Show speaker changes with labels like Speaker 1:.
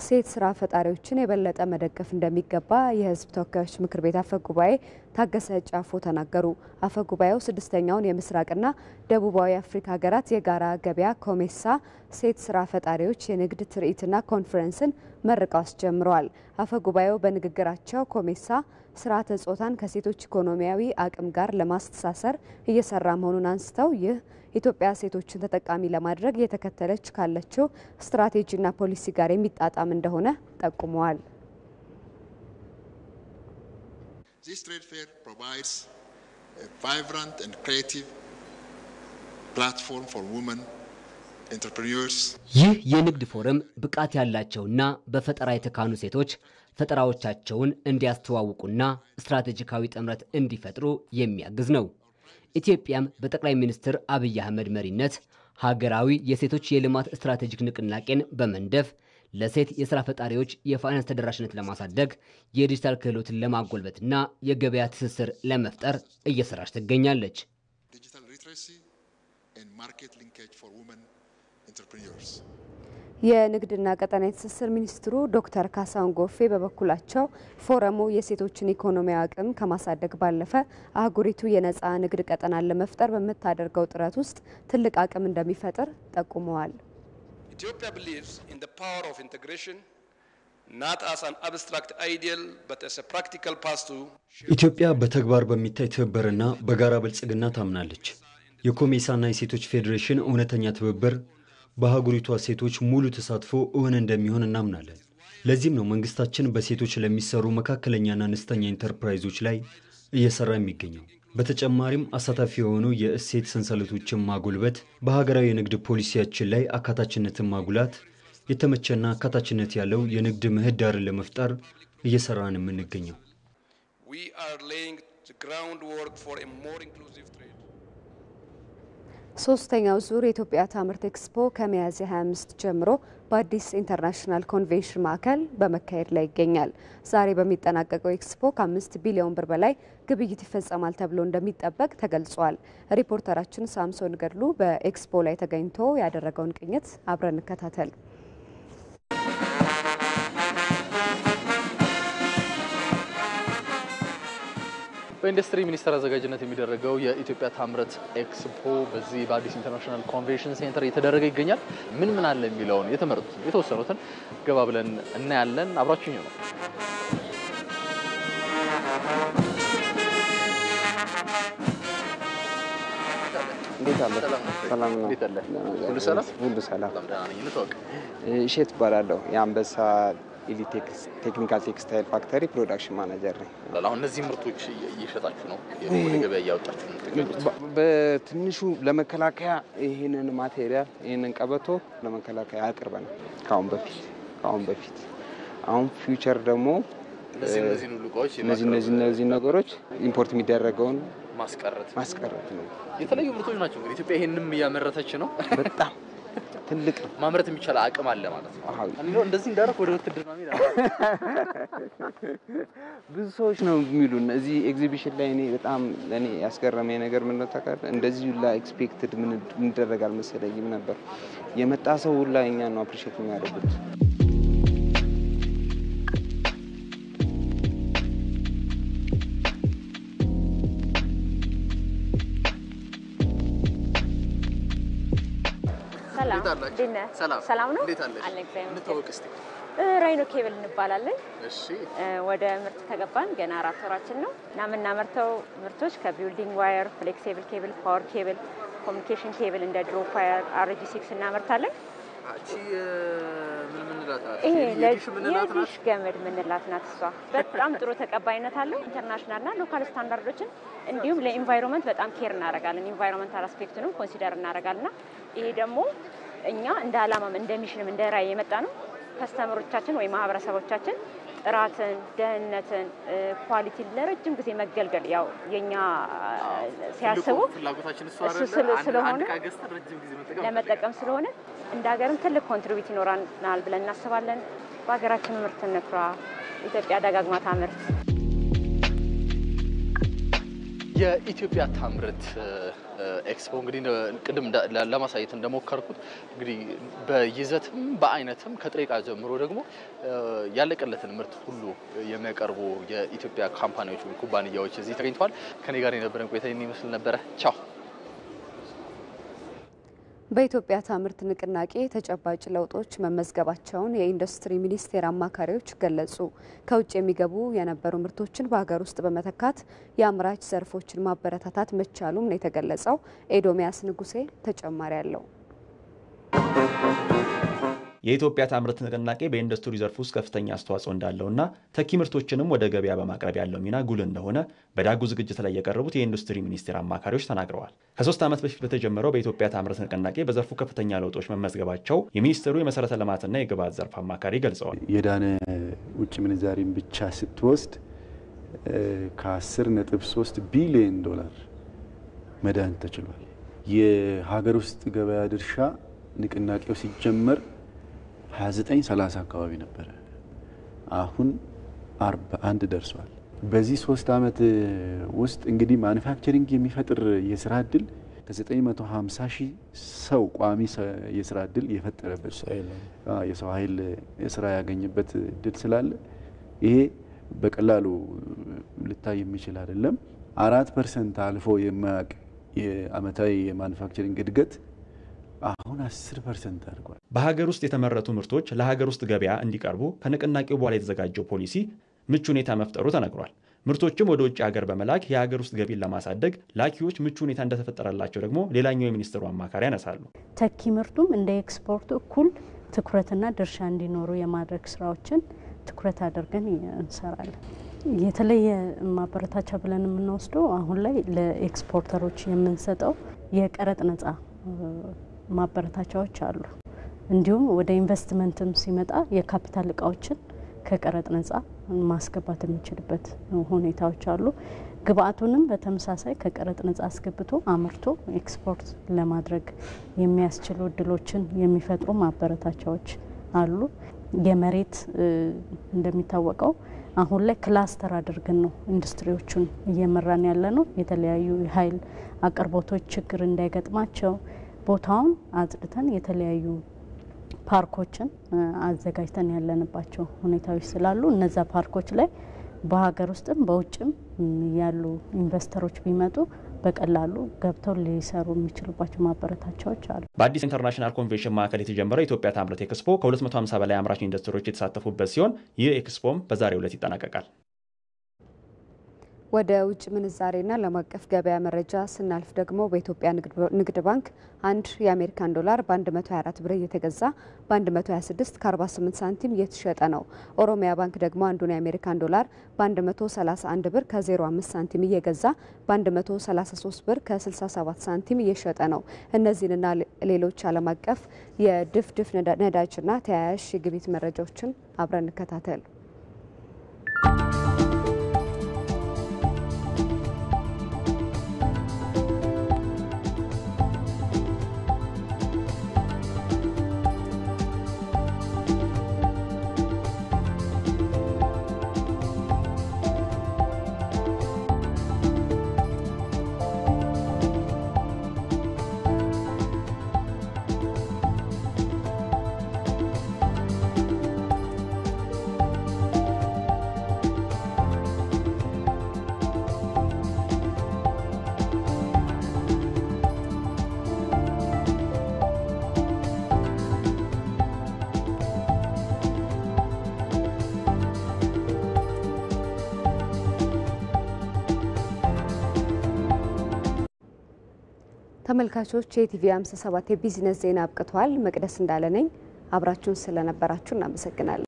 Speaker 1: ሴት ስራ ፈጣሪዎችን የበለጠ መደገፍ እንደሚገባ የህዝብ ተወካዮች ምክር ቤት አፈ ጉባኤ ታገሰ ጫፎ ተናገሩ። አፈ ጉባኤው ስድስተኛውን የምስራቅና ደቡባዊ አፍሪካ ሀገራት የጋራ ገበያ ኮሜሳ ሴት ስራ ፈጣሪዎች የንግድ ትርኢትና ኮንፈረንስን መርቀው አስጀምረዋል። አፈ ጉባኤው በንግግራቸው ኮሜሳ ስርዓተ ጾታን ከሴቶች ኢኮኖሚያዊ አቅም ጋር ለማስተሳሰር እየሰራ መሆኑን አንስተው ይህ ኢትዮጵያ ሴቶችን ተጠቃሚ ለማድረግ የተከተለች ካለችው ስትራቴጂና ፖሊሲ ጋር የሚጣጣም እንደሆነ ጠቁመዋል።
Speaker 2: This trade fair provides a vibrant and creative platform for women entrepreneurs.
Speaker 3: ይህ የንግድ ፎረም ብቃት ያላቸውና በፈጠራ የተካኑ ሴቶች ፈጠራዎቻቸውን እንዲያስተዋውቁና ስትራቴጂካዊ ጥምረት እንዲፈጥሩ የሚያግዝ ነው። ኢትዮጵያም በጠቅላይ ሚኒስትር አብይ አህመድ መሪነት ሀገራዊ የሴቶች የልማት ስትራቴጂክ ንቅናቄን በመንደፍ ለሴት የሥራ ፈጣሪዎች የፋይናንስ ተደራሽነት ለማሳደግ የዲጂታል ክህሎትን ለማጎልበትና የገበያ ትስስር ለመፍጠር እየሰራች ትገኛለች።
Speaker 2: Digital literacy and market linkage for women entrepreneurs.
Speaker 1: የንግድና ቀጠናዊ ትስስር ሚኒስትሩ ዶክተር ካሳሁን ጎፌ በበኩላቸው ፎረሙ የሴቶችን ኢኮኖሚያዊ አቅም ከማሳደግ ባለፈ አህጉሪቱ የነጻ ንግድ ቀጠናን ለመፍጠር በመታደርገው ጥረት ውስጥ ትልቅ አቅም እንደሚፈጥር ጠቁመዋል።
Speaker 4: Ethiopia believes in the power of integration not as an abstract ideal but as a practical path to
Speaker 5: ኢትዮጵያ በተግባር በሚታይ ትብብርና በጋራ ብልጽግና ታምናለች። የኮሜሳና የሴቶች ፌዴሬሽን እውነተኛ ትብብር በሀገሪቷ ሴቶች ሙሉ ተሳትፎ እውን እንደሚሆን እናምናለን። ለዚህም ነው መንግስታችን በሴቶች ለሚሰሩ መካከለኛና አነስተኛ ኢንተርፕራይዞች ላይ እየሰራ የሚገኘው። በተጨማሪም አሳታፊ የሆኑ የእሴት ሰንሰለቶችን ማጎልበት፣ በሀገራዊ የንግድ ፖሊሲያችን ላይ አካታችነትን ማጉላት፣ የተመቸና አካታችነት ያለው የንግድ ምህዳርን ለመፍጠር እየሰራን የምንገኘው።
Speaker 4: We are laying the groundwork for a more inclusive trade.
Speaker 1: ሶስተኛው ዙር የኢትዮጵያ ታምርት ኤክስፖ ከሚያዝያ 25 ጀምሮ በአዲስ ኢንተርናሽናል ኮንቬንሽን ማዕከል በመካሄድ ላይ ይገኛል። ዛሬ በሚጠናቀቀው ኤክስፖ ከ5 ቢሊዮን ብር በላይ ግብይት ይፈጸማል ተብሎ እንደሚጠበቅ ተገልጿል። ሪፖርተራችን ሳምሶን ገድሉ በኤክስፖ ላይ ተገኝቶ ያደረገውን ቅኝት አብረን እንከታተል።
Speaker 6: በኢንዱስትሪ ሚኒስቴር አዘጋጅነት የሚደረገው የኢትዮጵያ ታምርት ኤክስፖ በዚህ በአዲስ ኢንተርናሽናል ኮንቬንሽን ሴንተር እየተደረገ ይገኛል። ምን አለ የሚለውን የተወሰኑትን ገባ ብለን እናያለን። አብራችሁኝ ነው።
Speaker 7: እንዴት አለ? ሰላም ነው።
Speaker 6: ሁሉ ሰላም?
Speaker 7: ሁሉ ሰላም።
Speaker 6: ልትወቅ
Speaker 7: እሸት እባላለሁ። የአንበሳ ቴክኒካል ቴክስታይል ፋክተሪ ፕሮዳክሽን ማኔጀር ነኝ።
Speaker 6: አሁን እነዚህ ምርቶች እየሸጣችሁ ነው? ወደ ገበያ እያወጣችሁ ነው?
Speaker 7: በትንሹ ለመከላከያ ይሄንን ማቴሪያል ይሄንን ቀበቶ ለመከላከያ አቅርበናል ካሁን በፊት አሁን ፊውቸር ደግሞ እነዚህ ነገሮች ኢምፖርት የሚደረገውን ማስቀረት ነው።
Speaker 6: የተለያዩ ምርቶች ናቸው። እንግዲህ ኢትዮጵያ ይሄንንም እያመረተች ነው።
Speaker 7: በጣም ትልቅ
Speaker 6: ማምረት የሚቻል አቅም አለ ማለት ነው። አሁን እንደዚህ እንዳረፍ ወደ ውትድርና ሜዳ
Speaker 7: ብዙ ሰዎች ነው የሚሉን እዚህ ኤግዚቢሽን ላይ በጣም ለኔ ያስገረመኝ ነገር ምን ነው ታውቃለህ? እንደዚህ ሁላ ኤክስፔክትድ ምን እንደረጋል መሰለኝም ነበር። የመጣ ሰው ሁላ እኛ ነው አፕሪሺየት የሚያደርጉት።
Speaker 8: ሰላም ነው። ራይኖ ኬብል እንባላለን። እሺ ወደ ምርት ተገባን ገና 4 ወራችን ነው እና የምናመርተው ምርቶች ከቢልዲንግ ዋየር፣ ፍሌክሲብል ኬብል፣ ፓወር ኬብል፣ ኮሙኒኬሽን ኬብል እንደ ድሮፕ ዋየር፣ RG6 እናመርታለን።
Speaker 6: አቺ ምን ላታሽ
Speaker 8: የዲሽ ገመድ ምንላት ናት። እሷ በጣም ጥሩ ተቀባይነት አለው። ኢንተርናሽናልና ሎካል ስታንዳርዶችን እንዲሁም ለኢንቫይሮንመንት በጣም ኬር እናደርጋለን። ኢንቫይሮንመንታል አስፔክቱንም ኮንሲደር እናደርጋለንና ይሄ ደግሞ እኛ እንደ አላማም እንደ ሚሽንም እንደ ራዕይ የመጣ ነው። ከስተመሮቻችን ወይ ማህበረሰቦቻችን ጥራትን፣ ደህንነትን፣ ኳሊቲን ለረጅም ጊዜ መገልገል ያው የኛ ሲያስቡ ስለሆነ ለመጠቀም ስለሆነ እንደ ሀገርም ትልቅ ኮንትሪቢዩት ይኖራናል ብለን እናስባለን። በሀገራችን ምርት እንኩራ። ኢትዮጵያ ደጋግማ ታምርት።
Speaker 6: የኢትዮጵያ ታምርት ኤክስፖ እንግዲህ ቅድም ለማሳየት እንደሞከርኩት እንግዲህ በይዘትም በአይነትም ከጥሬ ዕቃ ጀምሮ ደግሞ ያለቀለትን ምርት ሁሉ የሚያቀርቡ የኢትዮጵያ ካምፓኒዎች ወይ ኩባንያዎች እዚህ ተገኝተዋል። ከኔ ጋር የነበረን ቆይታ ይመስል ነበር። ቻው።
Speaker 1: በኢትዮጵያ ታምርት ንቅናቄ ተጨባጭ ለውጦች መመዝገባቸውን የኢንዱስትሪ ሚኒስቴር አማካሪዎች ገለጹ። ከውጭ የሚገቡ የነበሩ ምርቶችን በሀገር ውስጥ በመተካት የአምራች ዘርፎችን ማበረታታት መቻሉም ነው የተገለጸው። ኤዶሚያስ ንጉሴ ተጨማሪ አለው።
Speaker 9: የኢትዮጵያ ታምርት ንቅናቄ በኢንዱስትሪ ዘርፍ ውስጥ ከፍተኛ አስተዋጽኦ እንዳለውና ተኪ ምርቶችንም ወደ ገበያ በማቅረብ ያለው ሚና ጉልህ እንደሆነ በዳጉ ዝግጅት ላይ የቀረቡት የኢንዱስትሪ ሚኒስቴር አማካሪዎች ተናግረዋል። ከ3 ዓመት በፊት በተጀመረው በኢትዮጵያ ታምርት ንቅናቄ በዘርፉ ከፍተኛ ለውጦች መመዝገባቸው የሚኒስቴሩ የመሰረተ ልማትና የግብዓት ዘርፍ አማካሪ ገልጸዋል።
Speaker 10: የዳነ ውጭ ምንዛሪን ብቻ ስትወስድ ከ10.3 ቢሊዮን ዶላር መዳን ተችሏል። የሀገር ውስጥ ገበያ ድርሻ ንቅናቄው ሲጀመር 29-30 አካባቢ ነበር። አሁን 41 ደርሷል። በዚህ 3 ዓመት ውስጥ እንግዲህ ማኑፋክቸሪንግ የሚፈጥር የስራ እድል ከ950 ሺህ ሰው ቋሚ የስራ እድል የፈጠረበት የሰው ኃይል የስራ ያገኘበት እድል ስላለ ይሄ በቀላሉ ልታይ የሚችል አይደለም። 4% አልፎ የማያውቅ የአመታዊ የማኑፋክቸሪንግ እድገት አሁን 10% አድርጓል።
Speaker 9: በሀገር ውስጥ የተመረቱ ምርቶች ለሀገር ውስጥ ገበያ እንዲቀርቡ ከንቅናቄው በኋላ የተዘጋጀው ፖሊሲ ምቹ ሁኔታ መፍጠሩ ተነግሯል። ምርቶችም ወደ ውጭ ሀገር በመላክ የሀገር ውስጥ ገቢን ለማሳደግ ላኪዎች ምቹ ሁኔታ እንደተፈጠረላቸው ደግሞ ሌላኛው የሚኒስትሩ አማካሪ ያነሳሉ።
Speaker 11: ተኪ ምርቱም እንደ ኤክስፖርት እኩል ትኩረትና ድርሻ እንዲኖሩ የማድረግ ስራዎችን ትኩረት አድርገን እንሰራለን። የተለየ ማበረታቻ ብለን የምንወስደው አሁን ላይ ለኤክስፖርተሮች የምንሰጠው የቀረጥ ነጻ ማበረታቻዎች አሉ። እንዲሁም ወደ ኢንቨስትመንትም ሲመጣ የካፒታል እቃዎችን ከቀረጥ ነጻ ማስገባት የሚችልበት ሁኔታዎች አሉ። ግብአቱንም በተመሳሳይ ከቀረጥ ነጻ አስገብቶ አምርቶ ኤክስፖርት ለማድረግ የሚያስችሉ እድሎችን የሚፈጥሩ ማበረታቻዎች አሉ። የመሬት እንደሚታወቀው አሁን ላይ ክላስተር አድርገን ነው ኢንዱስትሪዎቹን እየመራን ያለ ነው። የተለያዩ የኃይል አቅርቦቶች ችግር እንዳይገጥማቸው ቦታውን አጽድተን የተለያዩ ፓርኮችን አዘጋጅተን ያለንባቸው ሁኔታዎች ስላሉ እነዛ ፓርኮች ላይ በሀገር ውስጥም በውጭም ያሉ ኢንቨስተሮች ቢመጡ በቀላሉ ገብተው ሊሰሩ የሚችሉባቸው ማበረታቻዎች አሉ።
Speaker 9: በአዲስ ኢንተርናሽናል ኮንቬንሽን ማዕከል የተጀመረው የኢትዮጵያ ታምርት ኤክስፖ ከ250 በላይ አምራች ኢንዱስትሪዎች የተሳተፉበት ሲሆን ይህ ኤክስፖም በዛሬው ዕለት ይጠናቀቃል።
Speaker 1: ወደ ውጭ ምንዛሬና ዓለም አቀፍ ገበያ መረጃ ስናልፍ ደግሞ በኢትዮጵያ ንግድ ባንክ አንድ የአሜሪካን ዶላር በ124 ብር እየተገዛ በ126.48 ሳንቲም እየተሸጠ ነው። ኦሮሚያ ባንክ ደግሞ አንዱን የአሜሪካን ዶላር በ131 ብር ከ05 ሳንቲም እየገዛ በ133 ብር ከ67 ሳንቲም እየሸጠ ነው። እነዚህንና ሌሎች ዓለም አቀፍ የድፍድፍ ነዳጅና ተያያዥ የግብይት መረጃዎችን አብረን እንከታተል። ተመልካቾች የቲቪ 57 የቢዝነስ ዜና አብቅቷል። መቅደስ እንዳለ ነኝ። አብራችሁን ስለነበራችሁ እናመሰግናለን።